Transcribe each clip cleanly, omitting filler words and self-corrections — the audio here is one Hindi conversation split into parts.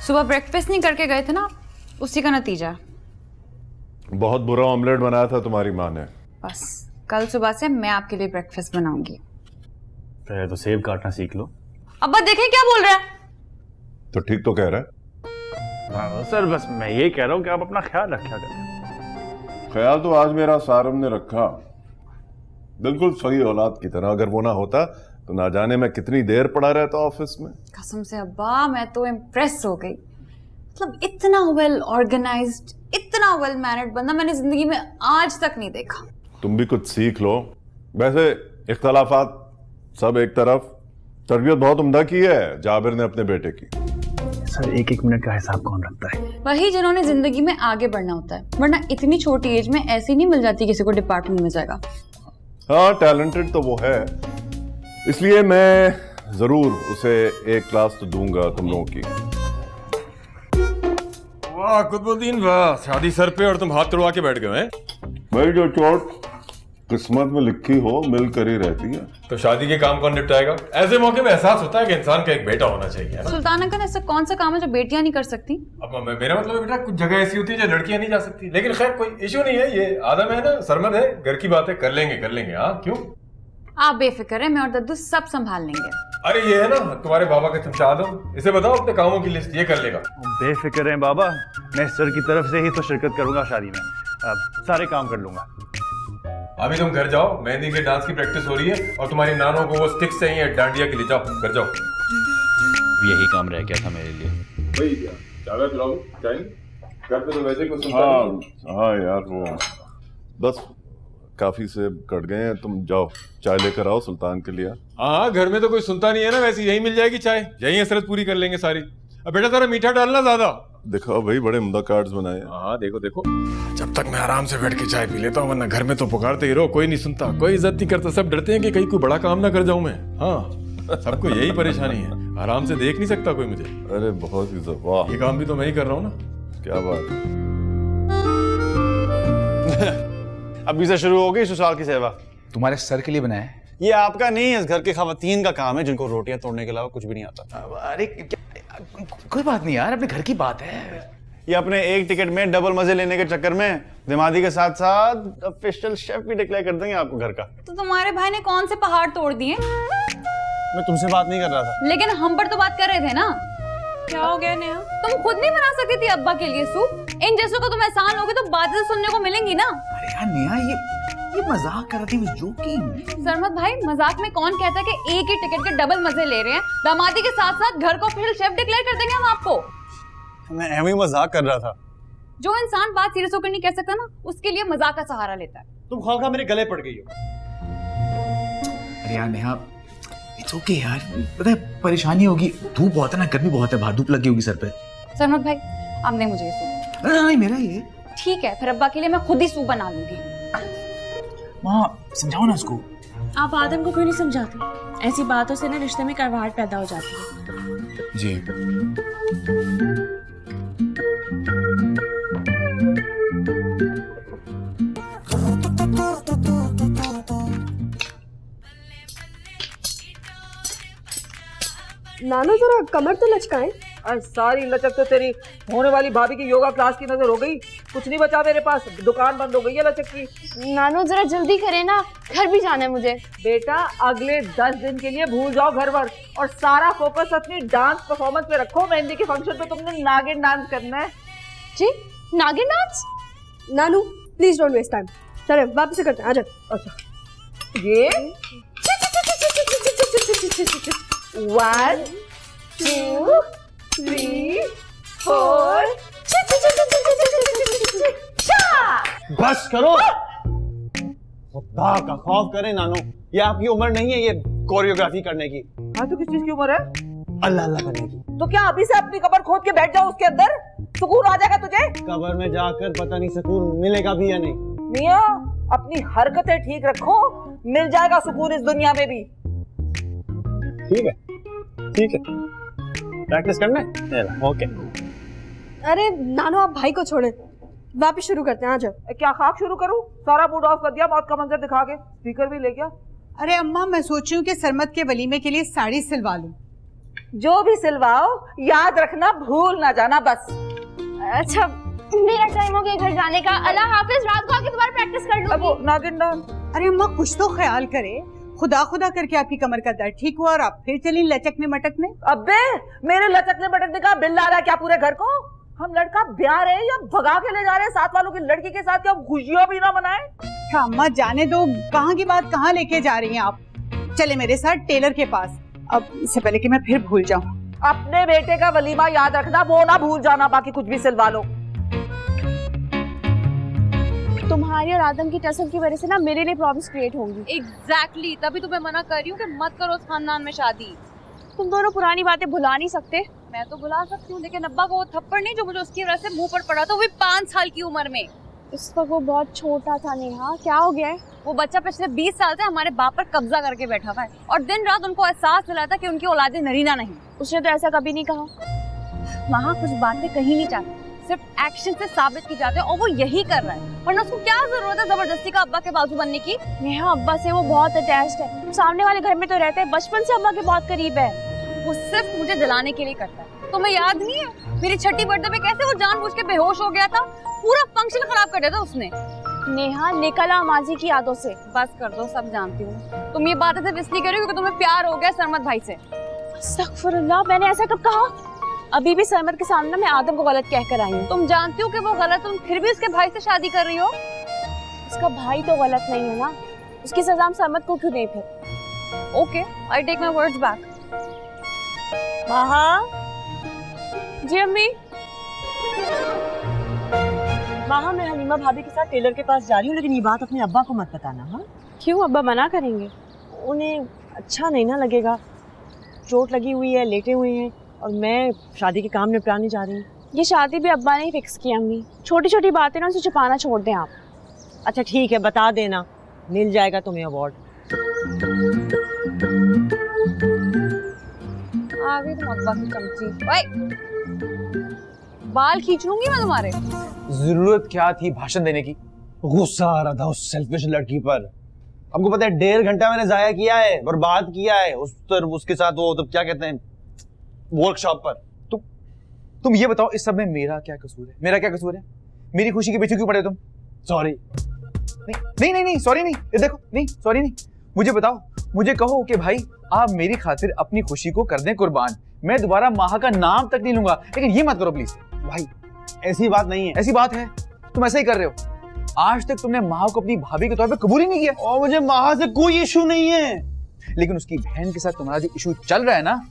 सुबह ब्रेकफास्ट नहीं करके गए थे ना, उसी का नतीजा। बहुत बुरा ऑमलेट बनाया था तुम्हारी माँ ने। बस कल सुबह से मैं आपके लिए ब्रेकफास्ट बनाऊंगी। पहले तो सेब काटना सीख लो। अब्बा देखें क्या बोल रहा है। तो ठीक तो कह रहा है। हाँ सर, बस मैं ये कह रहा हूँ कि आप अपना ख्याल रखा करें। ख्याल तो आज मेरा सारम ने रखा, बिल्कुल सही औलाद की तरह। अगर वो ना होता तो ना जाने मैं कितनी देर पड़ा रहता ऑफिस में। कसम से अब्बा मैं तो इम्प्रेस हो गई। मतलब इतना वेल ऑर्गेनाइज्ड, इतना वेल मैनर्ड बंदा मैंने जिंदगी में आज तक नहीं देखा। तुम भी कुछ सीख लो। वैसे इख्तलाफात सब एक तरफ, तरबियत बहुत उम्दा की है जाबिर ने अपने बेटे की। सर एक एक मिनट का हिसाब कौन रखता है? वही जिन्होंने जिंदगी में आगे बढ़ना होता है, वरना इतनी छोटी एज में ऐसी नहीं मिल जाती किसी को डिपार्टमेंट में जाएगा। हाँ टैलेंटेड तो वो है, इसलिए मैं जरूर उसे एक क्लास तो दूंगा तुम लोगों की। वाह कुतुबुद्दीन वाह, शादी सर पे और तुम हाथ तोड़वा के बैठ गए हैं। भाई जो चोट किस्मत में लिखी हो मिल कर ही रहती है। तो शादी के काम कौन निपटाएगा? ऐसे मौके में एहसास होता है कि इंसान का एक बेटा होना चाहिए, है ना? सुल्तान अंकल ऐसा कौन सा काम है जो बेटियां नहीं कर सकती? अब मेरा मतलब है बेटा, कुछ जगह ऐसी होती है जो लड़कियां नहीं जा सकती, लेकिन खैर कोई इशू नहीं है, ये आदम है ना, सरमद है, घर की बात है, कर लेंगे। हाँ क्यों? आप बेफिक्र है, मैं और दद्दू सब संभाल लेंगे। अरे ये है ना तुम्हारे बाबा का चमचा आदम, इसे बताओ अपने कामों की लिस्ट, ये कर लेगा। बेफिक्र हैं बाबा, मैं सर की तरफ से ही तो शिरकत करूंगा शादी में, सारे काम कर लूंगा। अभी तुम घर जाओ, मेहंदी के डांस की प्रैक्टिस हो रही है और तुम्हारी नानों को वो स्टिक्स चाहिए डांडिया के लिए, जाओ घर जाओ। यही काम रह गया था मेरे लिए। भाई क्या चाय पिलाओ? चाय घर पे तो वैसे कुछ सुनता नहीं। हाँ यार वो बस काफी से कट गए हैं। तुम जाओ चाय लेकर आओ सुल्तान के लिए। हाँ घर में तो कोई सुनता नहीं है ना, वैसे यही मिल जाएगी चाय, यही हसरत पूरी कर लेंगे सारी। अब बेटा जरा मीठा डालना ज्यादा। दिखाओ भाई, बड़े उम्दा कार्ड्स बनाए। हाँ देखो देखो, जब तक मैं आराम से बैठ के चाय पी लेता हूँ, वरना घर में तो पुकारते ही रहो, कोई नहीं सुनता, कोई इज्जत नहीं करता, सब डरते हैं कि कहीं कोई बड़ा काम ना कर जाऊं मैं। हाँ सबको यही परेशानी है, आराम से देख नहीं सकता कोई मुझे। अरे बहुत इज्जत, वाह। ये काम भी तो मैं ही कर रहा हूँ ना। क्या बात है। अभी से शुरू हो गई ससुराल की सेवा। तुम्हारे सर के लिए बनाया है? ये आपका नहीं, इस घर के खवातीन का काम है जिनको रोटियां तोड़ने के अलावा कुछ भी नहीं आता। अरे कोई बात नहीं यार, अपने घर की बात है। ये अपने एक टिकट में डबल मजे लेने के चक्कर में दिमागी के साथ साथ ऑफिशियल शेफ भी डिक्लेयर कर देंगे आपको घर का। तो तुम्हारे भाई ने कौन से पहाड़ तोड़ दिए? मैं तुमसे बात नहीं कर रहा था। लेकिन हम पर तो बात कर रहे थे ना। क्या हो गया नेहा? तुम खुद नहीं बना सकती थी अब्बा के लिए सूप? इन जैसों को तुम एहसान होगे तो बातें सुनने को मिलेंगी ना। अरे यार नेहा, ये मजाक कर रही थी, जोकिंग। सरमत भाई मजाक में कौन कहता है कि एक ही टिकट के डबल मजे ले रहे हैं? दामादी के साथ साथ घर को ऑफिशियल शेफ डिक्लेयर कर देंगे हम आपको। मैं एवं ही मजाक कर रहा था। जो इंसान बात सीरियस होकर नहीं कह सकता ना, उसके लिए मजाक का सहारा लेता है। तुम खालखा मेरे गले पड़ गई हो। अरे यार नेहा, इट्स ओके यार, पता है परेशानी होगी, धूप बहुत है ना, गर्मी बहुत है बाहर, धूप लगी होगी सर पे। सरमत भाई अब नहीं मुझे ये सूप। नहीं मेरा ये ठीक है, फिर अब्बा के लिए मैं खुद ही सूप बना लूंगी। माँ समझाओ ना उसको। आप आदम को क्यों नहीं समझाते? ऐसी बातों से ना रिश्ते में कड़वाहट पैदा हो जाती है। जी नानो जरा कमर तो लचकाएं। सारी लचक तो तेरी होने वाली भाभी की योगा क्लास की नजर हो गई, कुछ नहीं बचा मेरे पास, दुकान बंद हो गई है लचक की। नानो जरा जल्दी करें ना, घर भी जाना है मुझे। बेटा अगले 10 दिन के लिए भूल जाओ घर वर, और सारा फोकस अपनी डांस परफॉर्मेंस पे रखो। मेहंदी के फंक्शन पे तुमने नागिन डांस करना है। जी नागिन dance? Nanu please don't waste time, चले वापस से करते हैं, आजा। अच्छा ये 1 2 3 4 बस करो, खुदा का खौफ करें नानो, ये आपकी उम्र नहीं है ये कोरियोग्राफी करने की। हाँ तो किस चीज की उम्र है? अल्लाह अल्लाह करने की। तो क्या अभी से अपनी कब्र खोद के बैठ जाओ, उसके अंदर सुकून आ जाएगा तुझे। कब्र में जाकर पता नहीं सुकून मिलेगा भी या नहीं। मियां अपनी हरकतें ठीक रखो, मिल जाएगा सुकून इस दुनिया में भी। ठीक है ठीक है, प्रैक्टिस करना है, ओके। अरे नानो आप भाई को छोड़े, वापस शुरू करते हैं, आजा। क्या खाक शुरू करूं? सारा मूड ऑफ कर दिया मौत का मंजर दिखा के, स्पीकर भी ले गया। अरे अम्मा मैं सोच रही हूँ कि सरमत के वलीमे के लिए साड़ी सिलवा लूं। जो भी सिलवाओ याद रखना, भूल ना जाना बस। अच्छा मेरा टाइम हो गया घर जाने का। अल्लाह हाफिज, रात को आके दोबारा प्रैक्टिस कर लूंगी। अब नागिन डांस। अरे अम्मा कुछ तो ख्याल करे, खुदा खुदा करके आपकी कमर का दर्द ठीक हुआ और आप फिर चली लचकने मटकने। अबे मेरे लचकने बटकने का बिल आ रहा है क्या पूरे घर को? हम लड़का ब्याह रहे या भगा के ले जा रहे हैं साथ वालों की लड़की के साथ, क्या खुशियां भी ना मनाए? अच्छा अम्मा जाने दो, कहाँ की बात कहाँ लेके जा रही हैं आप। चले मेरे साथ टेलर के पास, अब इससे पहले कि मैं फिर भूल जाऊं। अपने बेटे का वलीमा याद रखना, वो ना भूल जाना, बाकी कुछ भी सिलवा लो। तुम्हारी और आदम की टसल की वजह से ना मेरे लिए प्रॉब्लम्स क्रिएट होंगी। एग्जैक्टली, तभी तो मैं मना कर रही हूँ कि मत करो उस खानदान में शादी। तुम दोनों पुरानी बातें भुला नहीं सकते। मैं तो बुला सकती हूँ, लेकिन अब्बा को वो थप्पड़ नहीं जो मुझे उसकी वजह से मुंह पर पड़ा था, वो भी 5 साल की उम्र में। इस वक्त वो बहुत छोटा था नेहा, क्या हो गया है? वो बच्चा पिछले 20 साल से हमारे बाप पर कब्जा करके बैठा हुआ है और दिन रात उनको एहसास दिलाता कि उनकी औलादें नरीना नहीं। उसने तो ऐसा कभी नहीं कहा। वहाँ कुछ बातें कही नहीं चाहती, सिर्फ एक्शन से साबित की जाती है और वो यही कर रहा है, वरना उसको क्या जरूरत है जबरदस्ती का अब्बा के बाजू बनने की। नेहा अब्बा से वो बहुत अटैच्ड है, सामने वाले घर में तो रहता है, बचपन से अब्बा के बहुत करीब है। वो सिर्फ मुझे जलाने के लिए करता है। तुम्हें याद नहीं है मेरी छठी बर्थडे पे कैसे वो जानबूझ के बेहोश हो गया था? पूरा फंक्शन खराब कर दिया था उसने। नेहा निकला माजी की यादों से। बस कर दो, सब जानती हूँ। तुम ये बातें सिर्फ इसलिए कर रही हो क्योंकि तुम्हें प्यार हो गया सरमत भाई से। अस्तगफुरुल्लाह, मैंने ऐसा कब कहा? अभी भी सरमत के सामने मैं आदम को गलत कह कर आई हूँ। तुम जानती हो कि वो गलत, तुम फिर भी उसके भाई से शादी कर रही हो। उसका भाई तो गलत नहीं है ना, उसकी सजा हम सरमत को क्यों दें फिर? Okay, I take my words back. Maha ji अम्मी। माहा मैं हलीमा भाभी के साथ टेलर के पास जा रही हूँ, लेकिन ये बात अपने अब्बा को मत बताना। हाँ क्यों, अब्बा मना करेंगे? उन्हें अच्छा नहीं ना लगेगा, चोट लगी हुई है, लेटे हुए हैं और मैं शादी के काम निपटाने जा रही हूँ। ये शादी भी अब्बा ने ही फिक्स की अम्मी, छोटी छोटी बातें ना उसे छुपाना छोड़ दें आप। अच्छा ठीक है, बता देना, मिल जाएगा तुम्हें अवार्ड। आ गई तुम अब्बा की चमची। ओए, बाल खींच लूंगी मैं तुम्हारे। जरूरत क्या थी भाषण देने की? गुस्सा आ रहा था उस सेल्फिश लड़की पर। आपको पता है 1.5 घंटा मैंने जाया किया है, बर्बाद किया है उसके साथ, वो तो क्या कहते हैं, वर्कशॉप पर। तुम ये बताओ इस सब में मेरा क्या कसूर है? मेरा क्या कसूर है? मेरी खुशी के पीछे क्यों पड़े तुम? सॉरी। नहीं नहीं नहीं सॉरी नहीं, ये देखो, नहीं सॉरी नहीं। मुझे बताओ, मुझे कहो कि भाई आप मेरी खातिर अपनी खुशी को कर दें कुर्बान, मैं दोबारा माहा का नाम तक नहीं लूंगा, लेकिन ये मत करो प्लीज। भाई ऐसी बात नहीं है। ऐसी बात है, तुम ऐसा ही कर रहे हो। आज तक तुमने माहा को अपनी भाभी के तौर पे कबूल ही नहीं किया। और मुझे माहा से कोई इशू नहीं है, लेकिन उसकी बहन के साथ तुम्हारा जो इशू चल रहा है ना,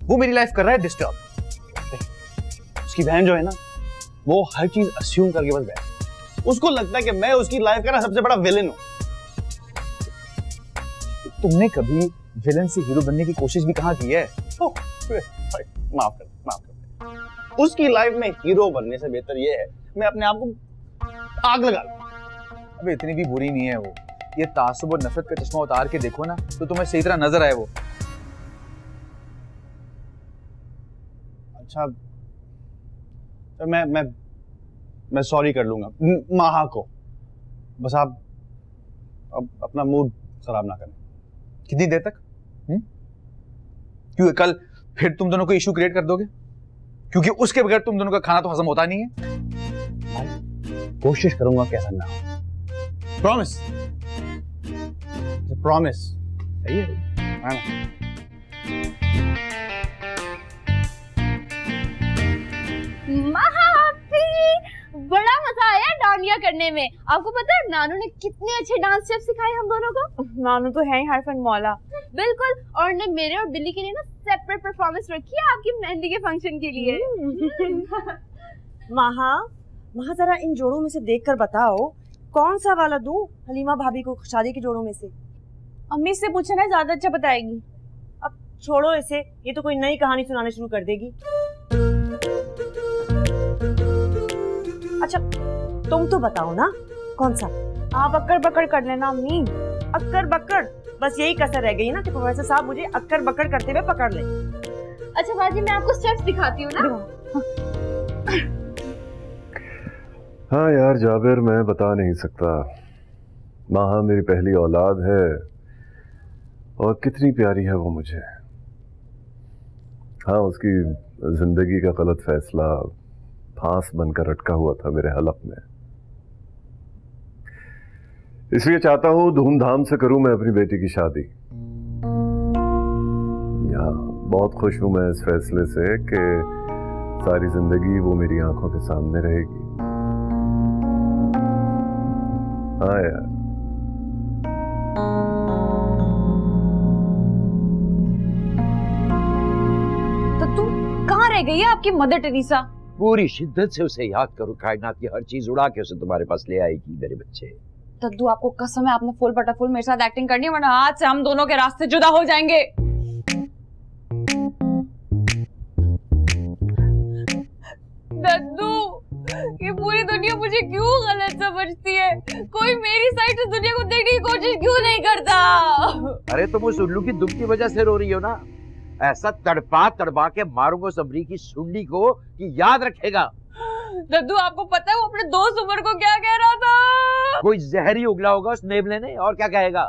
वो मेरी लाइफ कर रहा है डिस्टर्ब। उसकी बहन जो है ना, वो हर चीज अस्यूम करके बस बैठ, उसको लगता है कि मैं उसकी लाइफ का ना सबसे बड़ा विलेन हूं। तुमने कभी विलेन से हीरो बनने की कोशिश भी कहाँ की है? माफ कर। उसकी लाइफ में हीरो बनने से बेहतर ये है मैं अपने आप को आग लगा लूं। अबे इतनी भी बुरी नहीं है वो, ये तासुब और नफरत का चश्मा उतार के देखो ना तो तुम्हें सही तरह नजर आए वो। अच्छा तो मैं सॉरी कर लूंगा माहा को, बस आप अब अपना मूड खराब ना करें। कितनी देर तक? क्यों कल फिर तुम दोनों को इशू क्रिएट कर दोगे? क्योंकि उसके बगैर तुम दोनों का खाना तो हजम होता नहीं है। कोशिश करूंगा कैसा ना हो, प्रॉमिस। प्रॉमिस। सही है। बड़ा मजा आया डांडिया करने में। आपको पता है नानू ने कितने अच्छे डांस स्टेप सिखाए हम दोनों को। नानू तो है ही हर फन मौला। बिल्कुल, और ने मेरे और बिल्ली के लिए ना सेपरेट परफॉर्मेंस रखी है आपकी मेहंदी के फंक्शन के लिए। माहा जरा इन जोड़ों में से देखकर बताओ कौन सा वाला दूं हलीमा भाभी को शादी के जोड़ों में से? अम्मी से पूछना है, ज्यादा अच्छा बताएगी। अब छोड़ो इसे, ये तो कोई नई कहानी सुनाने शुरू कर देगी। अच्छा तुम तो बताओ ना कौन सा? आप अक्कर बक्कर कर लेना अम्मी। अक्कर बक्कर, बस यही कसर रह गई है ना कि प्रोफेसर साहब मुझे अक्कर बक्कर करते हुए पकड़ ले। अच्छा बाजी मैं आपको स्टेप्स दिखाती हूँ ना। हाँ यार जाबिर, मैं बता नहीं सकता। माहा मेरी पहली औलाद है और कितनी प्यारी है वो मुझे। हाँ, उसकी जिंदगी का गलत फैसला फांस बनकर अटका हुआ था मेरे हलक में। इसलिए चाहता हूं धूमधाम से करूं मैं अपनी बेटी की शादी। यहाँ बहुत खुश हूं मैं इस फैसले से कि सारी जिंदगी वो मेरी आंखों के सामने रहेगी। हाँ यार, तो तू कहाँ रह गई है आपकी मदर टेरेसा? पूरी शिद्दत से उसे याद करो, कायनात की हर चीज उड़ा के उसे तुम्हारे पास ले आएगी मेरे बच्चे। दद्दू, आपको कसम है आपने फुल बटा फुल मेरे साथ एक्टिंग करनी है, वरना आज से हम दोनों के रास्ते जुदा हो जाएंगे। दद्दू, ये पूरी दुनिया मुझे क्यों गलत समझती है? कोई मेरी साइड से दुनिया को देखने की कोशिश क्यों नहीं करता? अरे तुम उस उल्लू की दुम की वजह से रो रही हो ना। ऐसा तड़पा तड़पा के मारूंगा उस अमरीकी सुंडी को कि याद रखेगा। दद्दू, आपको पता है वो अपने दोस्त उमर को क्या कह रहा था? कोई जहरी उगला होगा उस नेबले ने, और क्या कहेगा?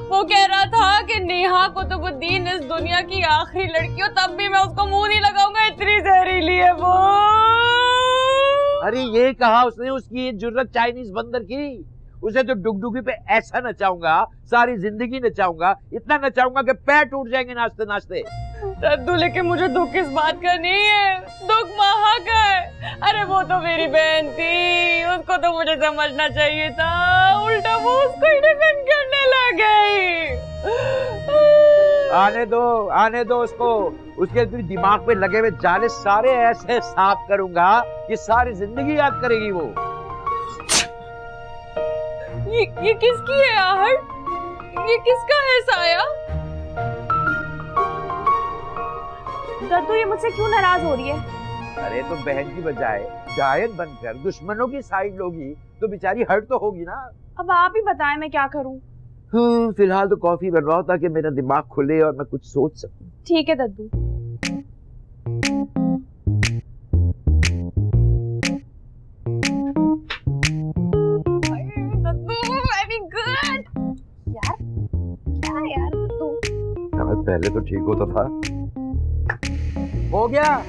वो कह रहा था कि नेहा कुतुबुद्दीन इस दुनिया की आखिरी लड़की हो, तब भी मैं उसको मुंह नहीं लगाऊंगा, इतनी जहरीली है वो। अरे ये कहा उसने, उसकी ये जुर्रत चाइनीज बंदर की। उसे तो डुगडुगी पे ऐसा नचाऊंगा, सारी जिंदगी नचाऊंगा, इतना नचाऊंगा कि पैर टूट जाएंगे नाचते नाचते। दद्दू, लेकिन मुझे दुख किस बात का नहीं है, दुख महा का है। अरे वो तो मेरी बहन थी, उसको तो मुझे समझना चाहिए था, उल्टा वो उसको ही डिफेंड करने लग गई। आने दो उसको। उसके दिमाग पे लगे हुए जाले सारे ऐसे साफ करूंगा कि सारी जिंदगी याद करेगी वो। ये किसकी है आहट? ये किसका है साया? दद्दू, ये मुझसे क्यों नाराज हो रही है? अरे तो बहन की बजाय जायद बनकर दुश्मनों की साइड लोगी तो बेचारी हर्ट तो होगी ना। अब आप ही बताएं मैं क्या करूं? फिलहाल तो कॉफी बनवाओ ताकि मेरा दिमाग खुले और मैं कुछ सोच सकूं। ठीक है दद्दू। वेरी गुड यार। क्या यार दद्दू, पहले तो ठीक होता था। हो गया।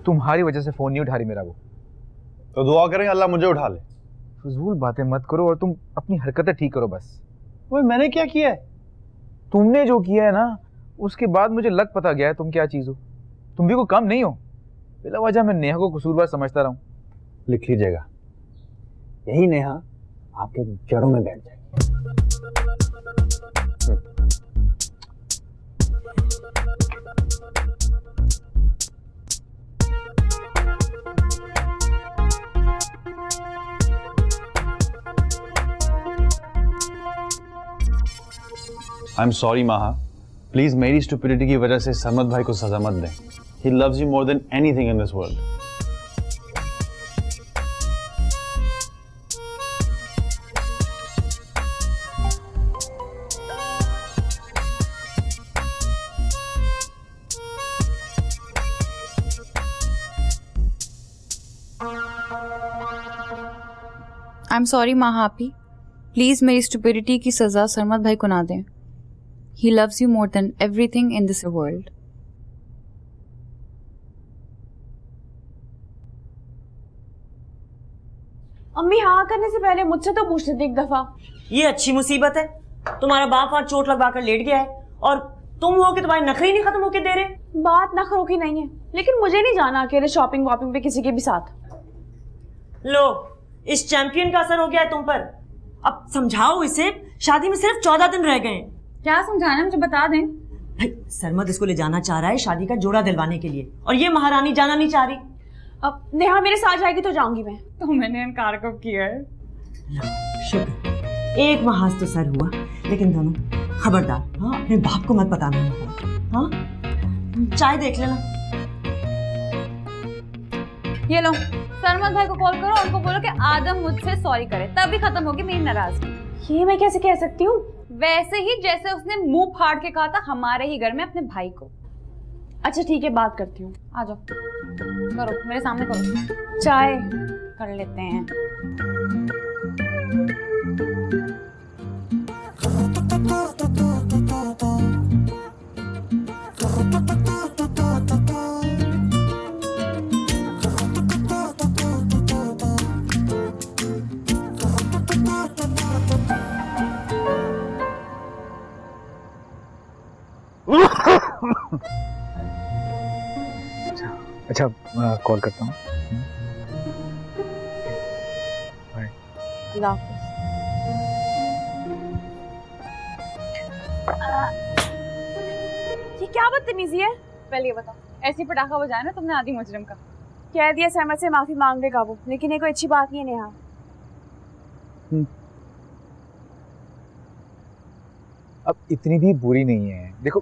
तुम्हारी वजह से फोन नहीं उठा रही मेरा वो। तो दुआ करें अल्लाह मुझे उठा ले। फजूल बातें मत करो और तुम अपनी हरकतें ठीक करो बस। वो मैंने क्या किया है? तुमने जो किया है ना, उसके बाद मुझे लग पता गया है तुम क्या चीज हो। तुम भी कोई कम नहीं हो। बिला वजह मैं नेहा को कसूरवार समझता रहा हूँ। लिख लीजिएगा, यही नेहा आपके जड़ों में बैठ जाएगी। I am sorry Maha, please मेरी स्टुपिडिटी की वजह से सरमत भाई को सजा मत दें। He loves you more than anything in this world. I am sorry महापी, प्लीज मेरी स्टुपिडिटी की सजा सरमत भाई को ना दें। He loves you more than everything in this world. अम्मी हाँ करने से पहले मुझसे तो पूछ लेते एक दफा। ये अच्छी मुसीबत है, तुम्हारा बाप वहां चोट लगवा कर लेट गया है और तुम हो कि तुम्हारे नखरे नहीं खत्म होके दे रहे। बात नखरों की नहीं है, लेकिन मुझे नहीं जाना अकेले शॉपिंग वॉपिंग पे किसी के भी साथ। लो, इस चैंपियन का असर हो गया है तुम पर। अब समझाओ इसे, शादी में सिर्फ 14 दिन रह गए हैं। क्या समझाना मुझे बता दें। भाई सरमद इसको ले जाना चाह रहा है शादी का जोड़ा दिलवाने के लिए, और ये महारानी जाना नहीं चाह रही। अब नेहा मेरे साथ जाएगी तो जाऊंगी मैं। तो मैंने इनकार कब किया है? शुक्र, एक महाज तो सर हुआ, लेकिन दोनों खबरदार, हाँ अपने बाप को मत बताना। हाँ, चाय देख लेना। ये लो, सरमत भाई को कॉल करो, उनको बोलो कि आदम मुझसे सॉरी करे, तभी खत्म होगी मेरी नाराजगी। ये मैं कैसे कह सकती हूँ? वैसे ही जैसे उसने मुंह फाड़ के कहा था हमारे ही घर में अपने भाई को। अच्छा ठीक है, बात करती हूँ। आ जाओ, करो मेरे सामने करो। चाय कर लेते हैं। अच्छा कॉल करता हूँ। अल्लाह हाफिज। ये क्या बदतमीजी है? पहले ये बताओ, ऐसी पटाखा बजाया ना तुमने आदि मुजरिम का? कह दिया सहमत से माफी मांग लेगा वो, लेकिन ये कोई अच्छी बात नहीं है नेहा। अब इतनी भी बुरी नहीं है। देखो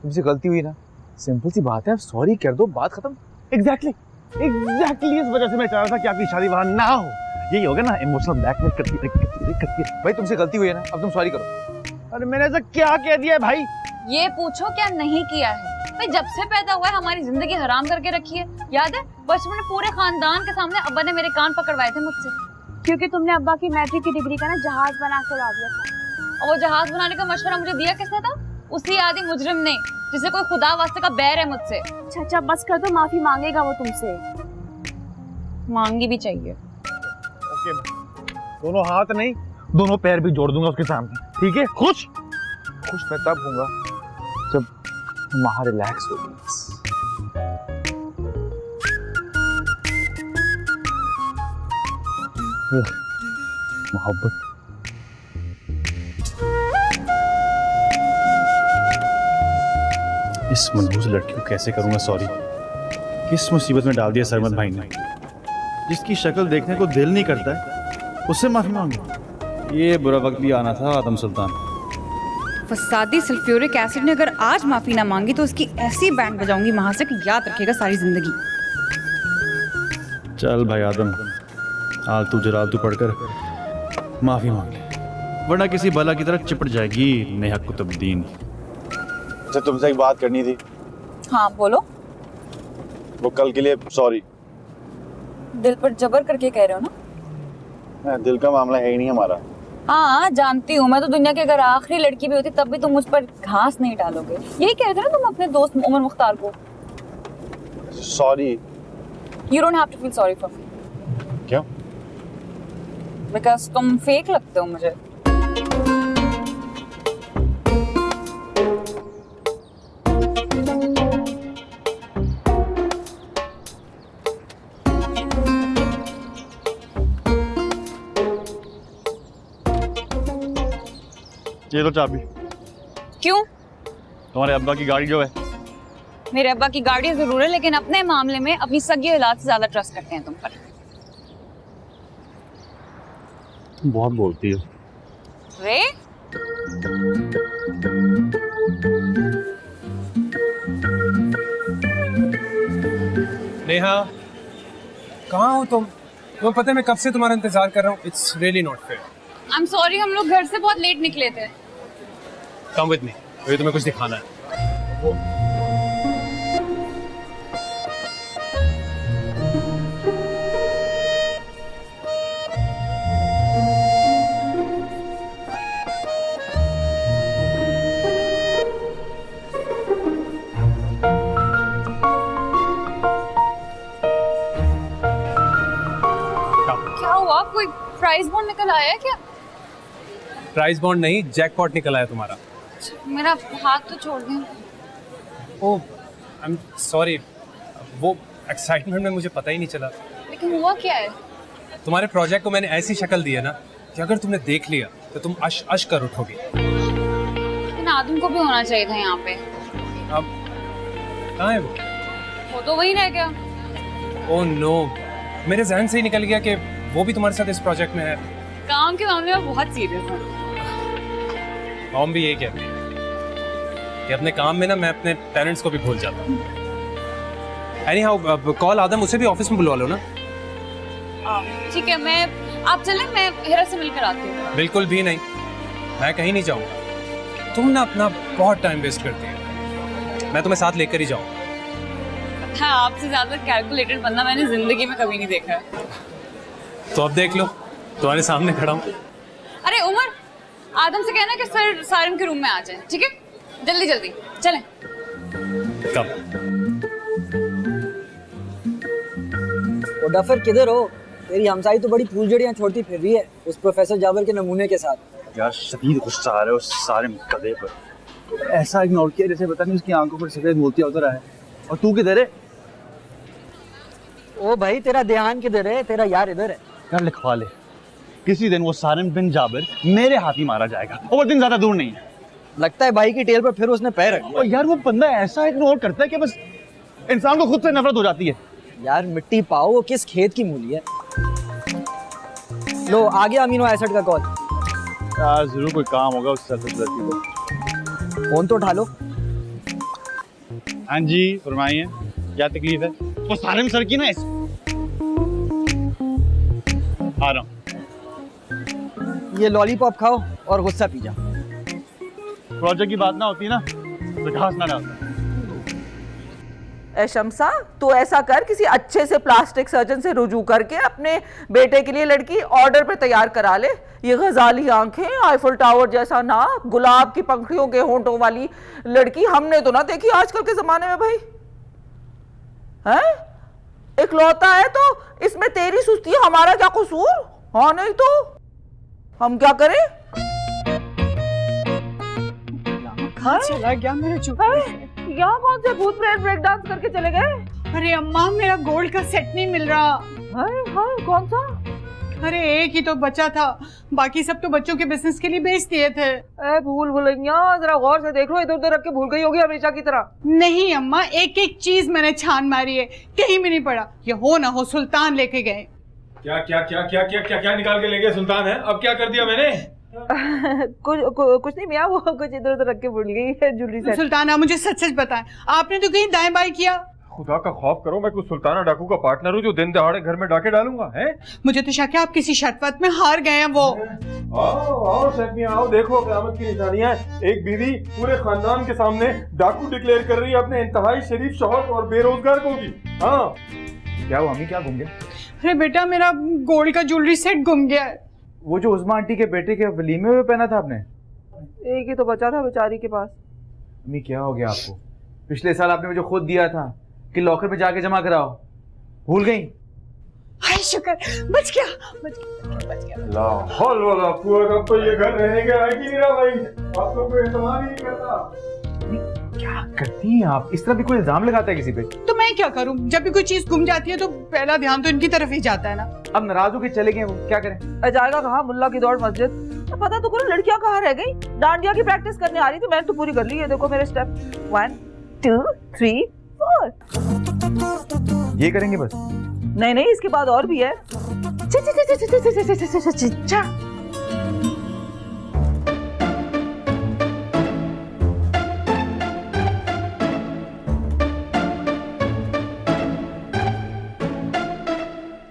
तुमसे गलती हुई ना, सिंपल सी बात है, अब सॉरी कर दो, बात खत्म। एग्जैक्टली इस वजह से मैं चाह रहा था कि आपकी शादी वहां ना हो। यही होगा ना, इमोशनल ब्लैकमेल करती है। भाई तुमसे गलती हुई है ना, अब तुम सॉरी करो। अरे मैंने ऐसा क्या कह दिया है भाई? ये पूछो क्या नहीं किया है। भाई जब से पैदा हुआ है हमारी जिंदगी हराम करके रखी है। याद है बचपन में पूरे खानदान के सामने अब्बा ने मेरे कान पकड़वाए थे मुझसे, क्योंकि तुमने अब्बा की मैट्रिक की डिग्री का ना जहाज बना के उड़ा दिया था। और वो जहाज बनाने का मशवरा मुझे दिया किसने था? उसी आदि मुजरिम ने, जिसे कोई खुदा वास्ते का बैर है मुझसे। अच्छा बस कर दो, माफी मांगेगा वो तुमसे। मांगी भी चाहिए। ओके, दोनों हाथ नहीं, दोनों पैर भी जोड़ दूंगा उसके सामने, ठीक है? खुश मैं तब हूँगा जब वहाँ रिलैक्स होगी। मोहब्बत इस मनहूस लड़की को कैसे करूंगा सॉरी? किस मुसीबत में डाल दिया सरमद भाई ने। जिसकी शक्ल देखने को दिल नहीं करता है उससे माफी मांगो। ये बुरा वक्त भी आना था आदम सुल्तान। फसादी सल्फ्यूरिक एसिड ने अगर आज माफी ना मांगी तो उसकी ऐसी बैंड बजाऊंगी वहां से कि याद रखेगा सारी जिंदगी। चल भाई आदम, आलतू जलालतू पढ़कर माफी मांग ले, वरना किसी बला की तरफ चिपट जाएगी नेहा कुतुबुद्दीन। अच्छा तुमसे एक बात करनी थी। हाँ बोलो। वो कल के लिए सॉरी। दिल पर जबर करके कह रहे हो ना? दिल का मामला है ही नहीं हमारा। हाँ जानती हूँ, मैं तो दुनिया की अगर आखिरी लड़की भी होती तब भी तुम मुझ पर घास नहीं डालोगे। यही कह रहे थे ना तुम अपने दोस्त उमर मुख्तार को? Sorry. You don't have to feel sorry for me. क्यों? Because तुम फेक लगते हो मुझे। ये लो चाबी। क्यों? तुम्हारे अब्बा की गाड़ी जो है। मेरे अब्बा की गाड़ी जरूर है, लेकिन अपने मामले में अपनी सगी औलाद से ज्यादा ट्रस्ट करते हैं तुम पर। बहुत बोलती हो। रे? नेहा, कहाँ हो तुम? तुम्हें पता है मैं कब से तुम्हारा इंतजार कर रहा हूँ। It's really not fair. I'm sorry, हम लोग घर से बहुत लेट निकले थे। कम विद मी, मुझे तुम्हें कुछ दिखाना है। क्या हुआ? कोई प्राइस बॉन्ड निकल आया है क्या? प्राइस बॉन्ड नहीं, जैकपॉट निकल आया तुम्हारा। मेरा हाथ तो छोड़ दें। ओह, आई एम सॉरी, वो एक्साइटमेंट में मुझे पता ही नहीं चला। लेकिन हुआ क्या है? तुम्हारे प्रोजेक्ट को मैंने ऐसी शक्ल दी है ना कि अगर तुमने देख लिया तो तुम अश अश कर उठोगी। लेकिन आदम को भी होना चाहिए था यहाँ पे। अब कहाँ है वो? वो तो वही रह गया। ओह नो, मेरे जहन से ही निकल गया कि वो भी तुम्हारे साथ इस प्रोजेक्ट में है। काम के मामले में बहुत सीरियस हूँ। मॉम भी यही कहती है कि अपने काम में ना मैं अपने पेरेंट्स को भी भूल जाता हूँ। एनीहाउ, कॉल आदम, उसे भी ऑफिस में बुलवा लो ना। ठीक है, मैं आप चलें, मैं हेरा से मिलकर आती हूँ। बिल्कुल भी नहीं, मैं कहीं नहीं जाऊंगा। तुम ना अपना बहुत टाइम वेस्ट करती है, मैं तुम्हें साथ लेकर ही जाऊंगा। हाँ, आपसे ज्यादा कैलकुलेटेड बंदा मैंने जिंदगी में कभी नहीं देखा है। तो अब देख लो, तुम्हारे सामने खड़ा हूँ। अरे उमर, आदम से कहना कि सर सारिम के रूम में आ जाए, ठीक है? जल्दी जल्दी चलें। कब? डफर किधर हो? तेरी हमसाई तो बड़ी फूलझड़ियां छोड़ती फिर रही है उस प्रोफेसर जाबर के नमूने के साथ। यार शदीद गुस्सा आ रहा है उस सारे कदे पर। ऐसा इग्नोर किया जैसे पता नहीं उसकी आंखों पर सफेद मोतिया उतर रहा है। और तू किधर है? ओ भाई तेरा ध्यान किधर है? तेरा यार इधर है। यार लिखवा ले, किसी दिन वो सारिम बिन जाबिर मेरे हाथ ही मारा जाएगा और वो दिन ज्यादा दूर नहीं है। लगता है भाई की टेल पर फिर उसने पैर रख दिया। और यार वो बंदा ऐसा इग्नोर करता है कि बस इंसान को खुद से नफरत हो जाती है। यार मिट्टी पाओ, वो किस खेत की मूली है। लो आ गया अमीनो एसिड का कॉल। यार जरूर कोई काम होगा उस सफेद लड़की को। फोन तो उठा लो। हाँ जी फरमाइए, क्या तकलीफ है? वो सारिम सर की ना आ रहा हूँ। ये लॉलीपॉप खाओ और गुस्सा पी जा। प्रोजेक्ट की बात ना होती ना तो घास ना डालता। ए शम्सा, तू ऐसा कर, किसी अच्छे से प्लास्टिक सर्जन से रुजू करके अपने बेटे के लिए लड़की ऑर्डर पे तैयार करा ले। ये गजाली आंखें, आईफल टावर जैसा नाक, गुलाब की पंखड़ियों के होंठों वाली लड़की हमने तो ना देखी आजकल के जमाने में भाई। हैं? इकलौता है तो इसमें तेरी सुस्ती, हमारा क्या कसूर? हाँ नहीं तो हम क्या करें? चला गया मेरा चुप। यहाँ कौन से भूत प्रेत ब्रेक डांस करके चले गए? अरे अम्मा मेरा गोल्ड का सेट नहीं मिल रहा। हाय हाय, कौन सा? अरे एक ही तो बचा था, बाकी सब तो बच्चों के बिजनेस के लिए बेच दिए थे। भूल भुलैया, जरा गौर से देख लो, इधर उधर रख के भूल गई होगी हमेशा की तरह। नहीं अम्मा, एक एक चीज मैंने छान मारी है, कहीं भी नहीं पड़ा। ये हो ना हो सुल्तान लेके गए। क्या क्या क्या क्या क्या क्या क्या निकाल के ले गए सुल्तान? है अब क्या कर दिया मैंने? कुछ नहीं मियाँ, वो कुछ इधर उधर रख के भूल गई है ज्वेलरी सेट। सुल्ताना मुझे सच सच बताएं, आपने तो कहीं दाएं बाएं किया? खुदा का खौफ करो, मैं कुछ सुल्ताना डाकू का पार्टनर हूँ जो दिन दहाड़े घर में डाके डालूंगा? है मुझे तो शक है आप किसी शर्त में हार गए हैं। वो आओ आओ शर्मिया आओ, देखो क़यामत की निशानियां। एक बीवी पूरे खानदान के सामने डाकू डिक्लेयर कर रही है अपने इंतहाई शरीफ शौहर और बेरोजगार को भी। हाँ क्या हुआ अम्मी, क्या गुम गया? अरे बेटा मेरा गोल्ड का ज्वेलरी सेट गुम गया है। वो जो उस्मा आंटी के बेटे के वलीमे में पहना था आपने? एक ही तो बचा था बेचारी के पास। अम्मी क्या हो गया आपको? पिछले साल आपने मुझे खुद दिया था कि लॉकर में जाके जमा कराओ, भूल गई? हाय शुक्र, बच गया बच गया बच गया। लाहौल वाला कुआं, अब तो ये घर रहने का है कि नहीं रहा भाई? आपको कोई एतमाद ही नहीं करता। क्या करती हैं आप? इस तरह भी कोई इल्जाम लगाता है किसी पे? तो मैं क्या करूं, जब भी कोई चीज गुम जाती है तो पहला ध्यान तो इनकी तरफ ही जाता है ना। अब नाराज होकर चले गए, वो क्या करें? जाएगा कहाँ, मुल्ला की दौड़ मस्जिद। तो पता तो करो लड़कियां कहाँ रह गई? डांडिया की प्रैक्टिस करने आ रही थी, मैंने तो पूरी कर ली है। देखो मेरे स्टेप 1 2 3 4। ये करेंगे बस? नहीं नहीं, इसके बाद और भी है।